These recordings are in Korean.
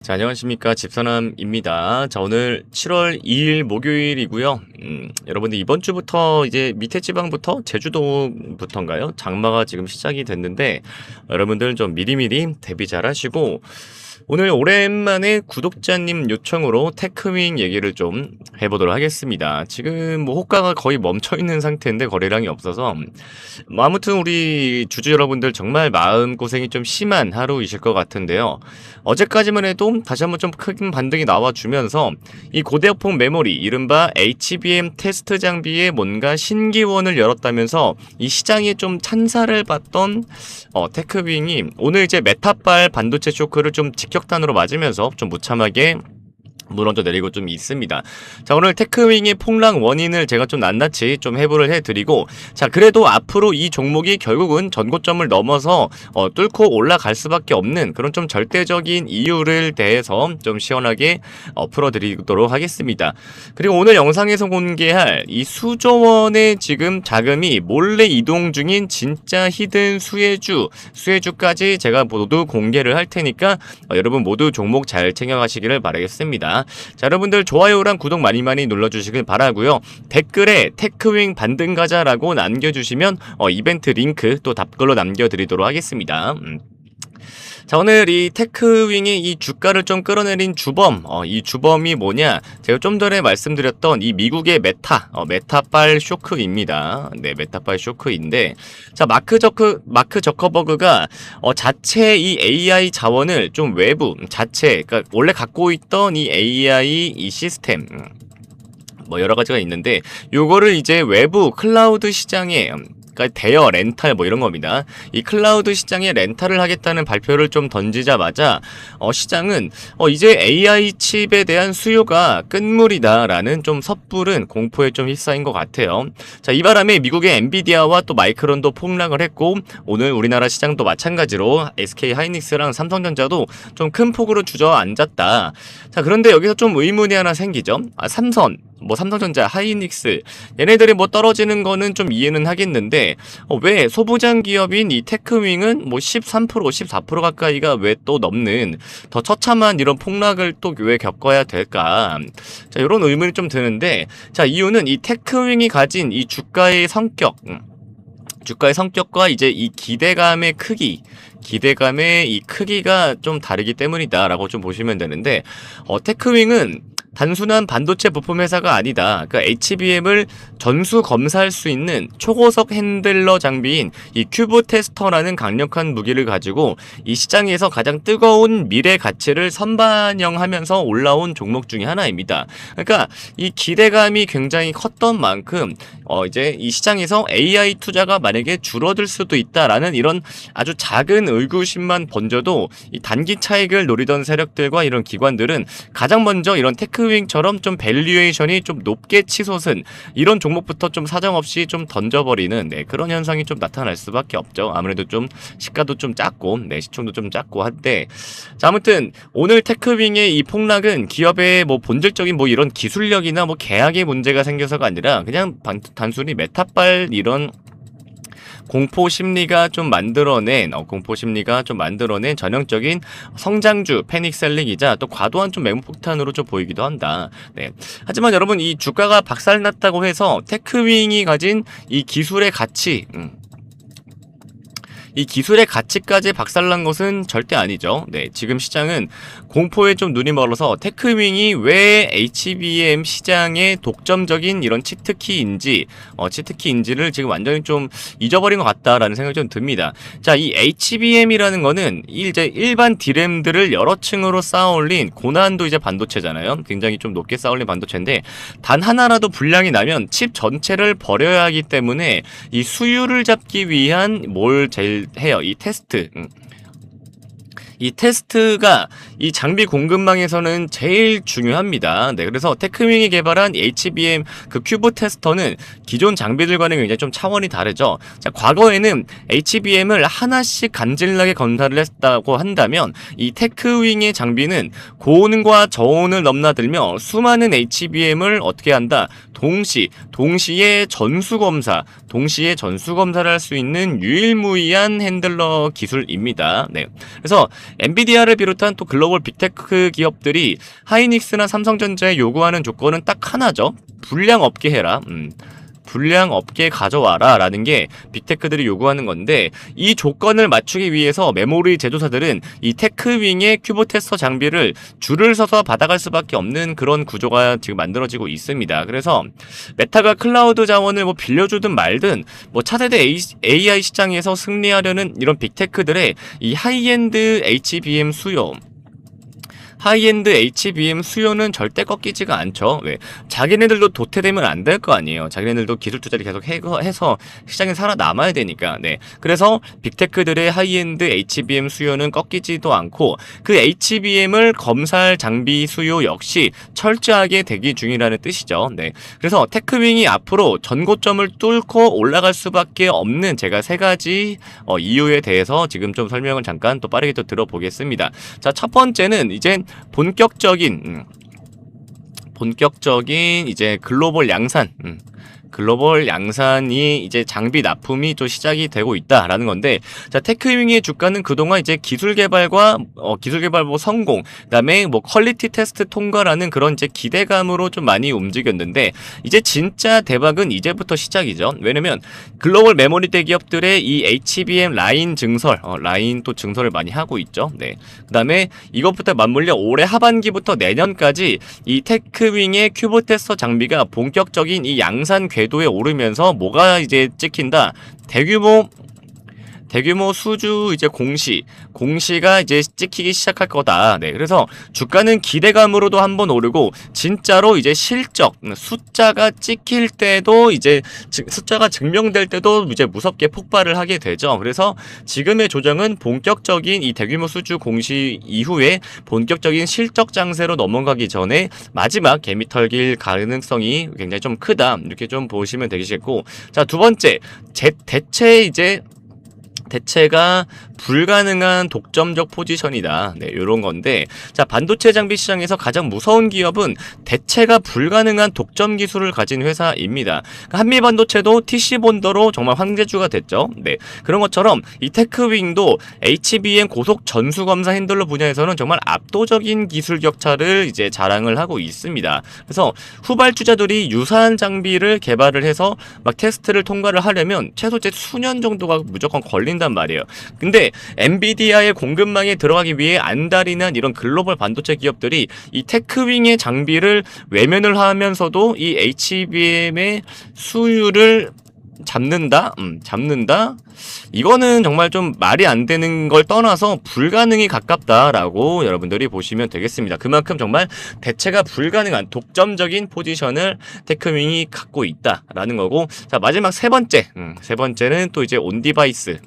자, 안녕하십니까. 집사남입니다. 자, 오늘 7월 2일 목요일이고요. 여러분들 이번 주부터 이제 밑에 지방부터 제주도부터인가요? 장마가 지금 시작이 됐는데 여러분들 좀 미리미리 대비 잘 하시고 오늘 오랜만에 구독자님 요청으로 테크윙 얘기를 좀 해보도록 하겠습니다. 지금 뭐 호가가 거의 멈춰있는 상태인데 거래량이 없어서 뭐 아무튼 우리 주주 여러분들 정말 마음고생이 좀 심한 하루이실 것 같은데요. 어제까지만 해도 다시 한번 좀 큰 반등이 나와주면서 이 고대역폭 메모리 이른바 HBM 테스트 장비에 뭔가 신기원을 열었다면서 이 시장에 좀 찬사를 받던 테크윙이 오늘 이제 메타발 반도체 쇼크를 좀 직격탄으로 맞으면서 좀 무참하게 무너져 내리고 좀 있습니다. 자, 오늘 테크윙의 폭락 원인을 제가 좀 낱낱이 좀 해부를 해드리고, 자, 그래도 앞으로 이 종목이 결국은 전고점을 넘어서 뚫고 올라갈 수밖에 없는 그런 좀 절대적인 이유를 대해서 좀 시원하게 풀어드리도록 하겠습니다. 그리고 오늘 영상에서 공개할 이 수조 원의 지금 자금이 몰래 이동 중인 진짜 히든 수혜주까지 제가 모두 공개를 할 테니까 여러분 모두 종목 잘 챙겨가시기를 바라겠습니다. 자, 여러분들 좋아요랑 구독 많이 눌러주시길 바라고요. 댓글에 테크윙 반등 가자라고 남겨주시면 이벤트 링크 또 답글로 남겨드리도록 하겠습니다. 자, 오늘 이 테크윙이 이 주가를 좀 끌어내린 주범, 이 주범이 뭐냐? 제가 좀 전에 말씀드렸던 이 미국의 메타발 쇼크입니다. 네, 메타발 쇼크인데, 자, 마크 저커버그가 자체 이 AI 자원을 좀 외부, 그러니까 원래 갖고 있던 이 AI 이 시스템, 뭐 여러 가지가 있는데, 요거를 이제 외부 클라우드 시장에 그러니까 대여 렌탈 뭐 이런 겁니다. 이 클라우드 시장에 렌탈을 하겠다는 발표를 좀 던지자마자 시장은 이제 AI 칩에 대한 수요가 끝물이다라는 좀 섣부른 공포에 좀 휩싸인 것 같아요. 자, 이 바람에 미국의 엔비디아와 또 마이크론도 폭락을 했고 오늘 우리나라 시장도 마찬가지로 SK 하이닉스랑 삼성전자도 좀 큰 폭으로 주저앉았다. 자, 그런데 여기서 좀 의문이 하나 생기죠. 삼성전자, 하이닉스 얘네들이 뭐 떨어지는 거는 좀 이해는 하겠는데 왜 소부장 기업인 이 테크윙은 뭐 13%, 14% 가까이가 왜 또 넘는 더 처참한 이런 폭락을 또 왜 겪어야 될까? 자, 이런 의문이 좀 드는데 자, 이유는 이 테크윙이 가진 이 주가의 성격과 이제 이 기대감의 크기가 좀 다르기 때문이다라고 좀 보시면 되는데 테크윙은 단순한 반도체 부품 회사가 아니다. 그러니까 HBM을 전수 검사할 수 있는 초고속 핸들러 장비인 이 큐브 테스터라는 강력한 무기를 가지고 이 시장에서 가장 뜨거운 미래 가치를 선반영하면서 올라온 종목 중에 하나입니다. 그러니까 이 기대감이 굉장히 컸던 만큼 이제 이 시장에서 AI 투자가 만약에 줄어들 수도 있다라는 이런 아주 작은 의구심만 번져도 이 단기 차익을 노리던 세력들과 이런 기관들은 가장 먼저 이런 테크윙처럼 좀 밸류에이션이 좀 높게 치솟은 이런 종목부터 좀 사정없이 좀 던져버리는 그런 현상이 좀 나타날 수밖에 없죠. 아무래도 좀 시가도 좀 작고 시총도 좀 작고 한데 자, 아무튼 오늘 테크윙의 이 폭락은 기업의 뭐 본질적인 뭐 이런 기술력이나 뭐 계약의 문제가 생겨서가 아니라 그냥 단순히 메타발 이런 공포 심리가 좀 만들어낸 전형적인 성장주 패닉셀링이자 또 과도한 좀 매물 폭탄으로 좀 보이기도 한다. 네. 하지만 여러분 이 주가가 박살났다고 해서 테크윙이 가진 이 기술의 가치까지 박살난 것은 절대 아니죠. 네, 지금 시장은 공포에 좀 눈이 멀어서 테크윙이 왜 HBM 시장의 독점적인 이런 치트키인지를 지금 완전히 좀 잊어버린 것 같다라는 생각이 좀 듭니다. 자, 이 HBM이라는 거는 이제 일반 디램들을 여러 층으로 쌓아올린 고난도 이제 반도체잖아요. 굉장히 좀 높게 쌓아올린 반도체인데 단 하나라도 불량이 나면 칩 전체를 버려야 하기 때문에 이 수율을 잡기 위한 뭘 제일 해요. 이 테스트가 이 장비 공급망에서는 제일 중요합니다. 네, 그래서 테크윙이 개발한 HBM 그 큐브 테스터는 기존 장비들과는 굉장히 좀 차원이 다르죠. 자, 과거에는 HBM을 하나씩 간질나게 검사를 했다고 한다면 이 테크윙의 장비는 고온과 저온을 넘나들며 수많은 HBM을 어떻게 한다? 동시에 전수 검사를 할 수 있는 유일무이한 핸들러 기술입니다. 네. 그래서 엔비디아를 비롯한 또 글로벌 빅테크 기업들이 하이닉스나 삼성전자에 요구하는 조건은 딱 하나죠. 불량 없게 해라. 불량 없게 가져와라 라는 게 빅테크들이 요구하는 건데, 이 조건을 맞추기 위해서 메모리 제조사들은 이 테크윙의 큐브 테스터 장비를 줄을 서서 받아갈 수밖에 없는 그런 구조가 지금 만들어지고 있습니다. 그래서 메타가 클라우드 자원을 뭐 빌려주든 말든 뭐 차세대 AI 시장에서 승리하려는 이런 빅테크들의 이 하이엔드 HBM 수요, 하이엔드 HBM 수요는 절대 꺾이지가 않죠. 왜? 자기네들도 도태되면 안 될 거 아니에요. 자기네들도 기술 투자를 계속 해서 시장에 살아남아야 되니까. 네. 그래서 빅테크들의 하이엔드 HBM 수요는 꺾이지도 않고, 그 HBM을 검사할 장비 수요 역시 철저하게 대기 중이라는 뜻이죠. 네. 그래서 테크윙이 앞으로 전고점을 뚫고 올라갈 수밖에 없는 제가 세 가지 이유에 대해서 지금 좀 설명을 잠깐 또 빠르게 또 들어보겠습니다. 자, 첫 번째는 이제 본격적인 이제 글로벌 양산이 이제 장비 납품이 좀 시작이 되고 있다라는 건데, 자, 테크윙의 주가는 그동안 이제 기술 개발과 기술 개발 뭐 성공, 그다음에 뭐 퀄리티 테스트 통과라는 그런 이제 기대감으로 좀 많이 움직였는데, 이제 진짜 대박은 이제부터 시작이죠. 왜냐면 글로벌 메모리 대기업들의 이 HBM 라인 증설, 라인 또 증설을 많이 하고 있죠. 네. 그다음에 이것부터 맞물려 올해 하반기부터 내년까지 이 테크윙의 큐브 테스터 장비가 본격적인 이 양산 궤도에 오르면서 뭐가 이제 찍힌다? 대규모 수주 이제 공시가 이제 찍히기 시작할 거다. 네. 그래서 주가는 기대감으로도 한번 오르고, 진짜로 이제 실적, 숫자가 찍힐 때도 이제 숫자가 증명될 때도 이제 무섭게 폭발을 하게 되죠. 그래서 지금의 조정은 본격적인 이 대규모 수주 공시 이후에 본격적인 실적 장세로 넘어가기 전에 마지막 개미 털길 가능성이 굉장히 좀 크다. 이렇게 좀 보시면 되겠고, 자, 두 번째, 대체가 불가능한 독점적 포지션이다. 네, 요런 건데, 자, 반도체 장비 시장에서 가장 무서운 기업은 대체가 불가능한 독점 기술을 가진 회사입니다. 한미 반도체도 TC 본더로 정말 황제주가 됐죠. 네, 그런 것처럼 이 테크윙도 HBM 고속 전수 검사 핸들러 분야에서는 정말 압도적인 기술 격차를 이제 자랑을 하고 있습니다. 그래서 후발주자들이 유사한 장비를 개발을 해서 막 테스트를 통과를 하려면 최소 수년 정도가 무조건 걸린단 말이에요. 근데 엔비디아의 공급망에 들어가기 위해 안달이난 이런 글로벌 반도체 기업들이 이 테크윙의 장비를 외면을 하면서도 이 HBM의 수율을 잡는다? 이거는 정말 좀 말이 안 되는 걸 떠나서 불가능이 가깝다라고 여러분들이 보시면 되겠습니다. 그만큼 정말 대체가 불가능한 독점적인 포지션을 테크윙이 갖고 있다라는 거고, 자, 마지막 세 번째는 또 이제 온디바이스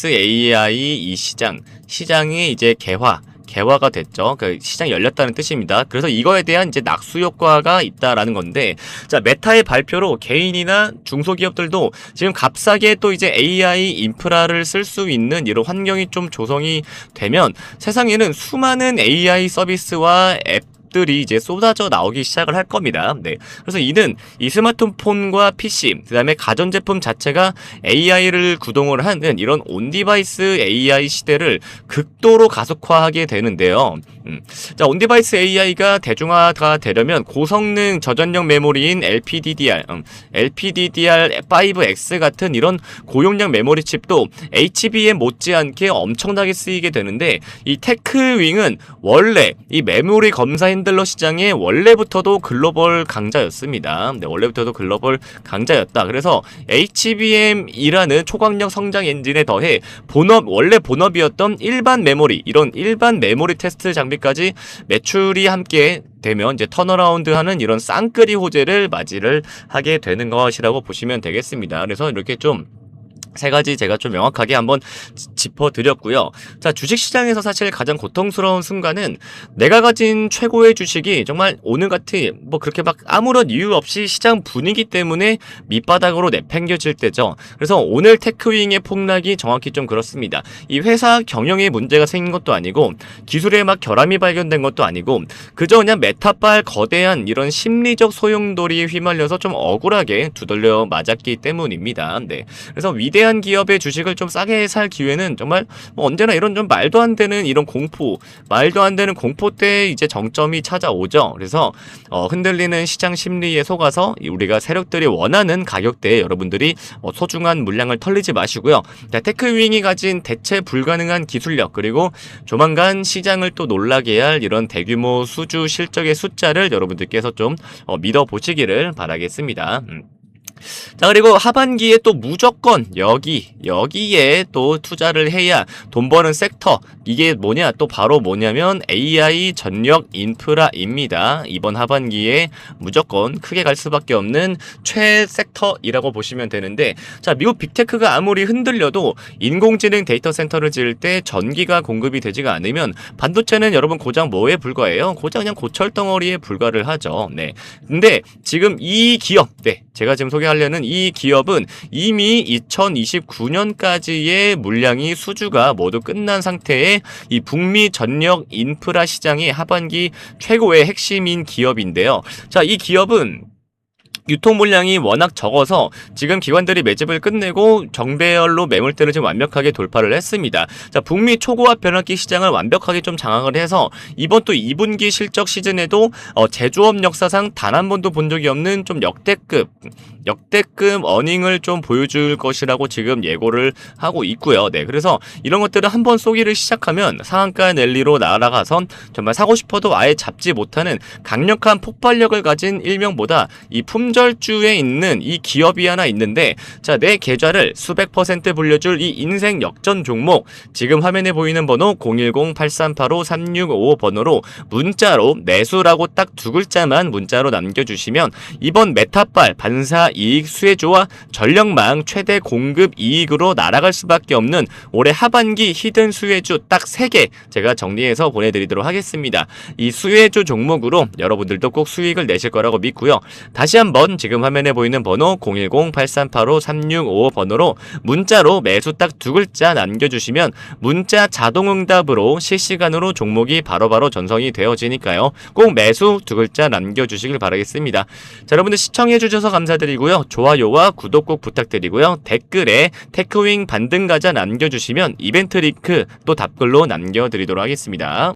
AI 이 시장이 이제 개화가 됐죠. 그 시장이 열렸다는 뜻입니다. 그래서 이거에 대한 이제 낙수 효과가 있다라는 건데, 자, 메타의 발표로 개인이나 중소기업들도 지금 값싸게 또 이제 AI 인프라를 쓸 수 있는 이런 환경이 좀 조성이 되면 세상에는 수많은 AI 서비스와 앱들이 이제 쏟아져 나오기 시작을 할 겁니다. 네. 그래서 이는 이 스마트폰과 PC, 그 다음에 가전제품 자체가 AI를 구동을 하는 이런 온디바이스 AI 시대를 극도로 가속화하게 되는데요. 자, 온디바이스 AI가 대중화가 되려면 고성능 저전력 메모리인 LPDDR5X 같은 이런 고용량 메모리 칩도 HBM 못지않게 엄청나게 쓰이게 되는데, 이 테크윙은 원래 이 메모리 검사 핸들러 시장에 원래부터도 글로벌 강자였습니다. 네, 원래부터도 글로벌 강자였다. 그래서 HBM이라는 초광력 성장 엔진에 더해 원래 본업이었던 일반 메모리, 이런 일반 메모리 테스트 장비까지 매출이 함께 되면 이제 턴어라운드하는 이런 쌍끌이 호재를 맞이를 하게 되는 것이라고 보시면 되겠습니다. 그래서 이렇게 좀 세 가지 제가 좀 명확하게 한번 짚어드렸고요. 자, 주식시장에서 사실 가장 고통스러운 순간은 내가 가진 최고의 주식이 정말 오늘같이 뭐 그렇게 막 아무런 이유 없이 시장 분위기 때문에 밑바닥으로 내팽겨질 때죠. 그래서 오늘 테크윙의 폭락이 정확히 좀 그렇습니다. 이 회사 경영에 문제가 생긴 것도 아니고 기술에 막 결함이 발견된 것도 아니고 그저 그냥 메타발 거대한 이런 심리적 소용돌이에 휘말려서 좀 억울하게 두들려 맞았기 때문입니다. 네. 그래서 위대한 위대한 기업의 주식을 좀 싸게 살 기회는 정말 뭐 언제나 이런 좀 말도 안 되는 이런 말도 안 되는 공포 때 이제 정점이 찾아오죠. 그래서 흔들리는 시장 심리에 속아서 우리가 세력들이 원하는 가격대에 여러분들이 소중한 물량을 털리지 마시고요. 테크윙이 가진 대체 불가능한 기술력, 그리고 조만간 시장을 또 놀라게 할 이런 대규모 수주 실적의 숫자를 여러분들께서 좀 믿어보시기를 바라겠습니다. 자, 그리고 하반기에 또 무조건 여기에 또 투자를 해야 돈 버는 섹터, 이게 뭐냐, 또 바로 뭐냐면 AI 전력 인프라입니다. 이번 하반기에 무조건 크게 갈 수밖에 없는 최 섹터이라고 보시면 되는데, 자, 미국 빅테크가 아무리 흔들려도 인공지능 데이터 센터를 지을 때 전기가 공급이 되지가 않으면 반도체는 여러분 고장 뭐에 불과해요? 고장 그냥 고철덩어리에 불과를 하죠. 네. 근데 지금 이 기업, 제가 지금 소개하려는 이 기업은 이미 2029년까지의 물량이 수주가 모두 끝난 상태의 이 북미 전력 인프라 시장의 하반기 최고의 핵심인 기업인데요. 자, 이 기업은 유통 물량이 워낙 적어서 지금 기관들이 매집을 끝내고 정배열로 매물대를 지금 완벽하게 돌파를 했습니다. 자, 북미 초고압 변압기 시장을 완벽하게 좀 장악을 해서 이번 또 2분기 실적 시즌에도 제조업 역사상 단 한 번도 본 적이 없는 좀 역대급 어닝을 좀 보여줄 것이라고 지금 예고를 하고 있고요. 네, 그래서 이런 것들을 한번 쏘기를 시작하면 상한가 랠리로 날아가선 정말 사고 싶어도 아예 잡지 못하는 강력한 폭발력을 가진 일명보다 이 품절주에 있는 이 기업이 하나 있는데, 자, 내 계좌를 수백 % 불려줄 이 인생 역전 종목, 지금 화면에 보이는 번호 010-8385-3655 번호로 문자로 매수라고 딱 두 글자만 문자로 남겨주시면 이번 메타발 반사 이익 수혜주와 전력망 최대 공급 이익으로 날아갈 수밖에 없는 올해 하반기 히든 수혜주 딱 3개 제가 정리해서 보내드리도록 하겠습니다. 이 수혜주 종목으로 여러분들도 꼭 수익을 내실 거라고 믿고요. 다시 한번 지금 화면에 보이는 번호 010-8385-3655 번호로 문자로 매수 딱 두 글자 남겨주시면 문자 자동응답으로 실시간으로 종목이 바로바로 전송이 되어지니까요. 꼭 매수 두 글자 남겨주시길 바라겠습니다. 자, 여러분들 시청해주셔서 감사드리고요. 좋아요와 구독 꼭 부탁드리고요. 댓글에 테크윙 반등가자 남겨주시면 이벤트 링크 또 답글로 남겨드리도록 하겠습니다.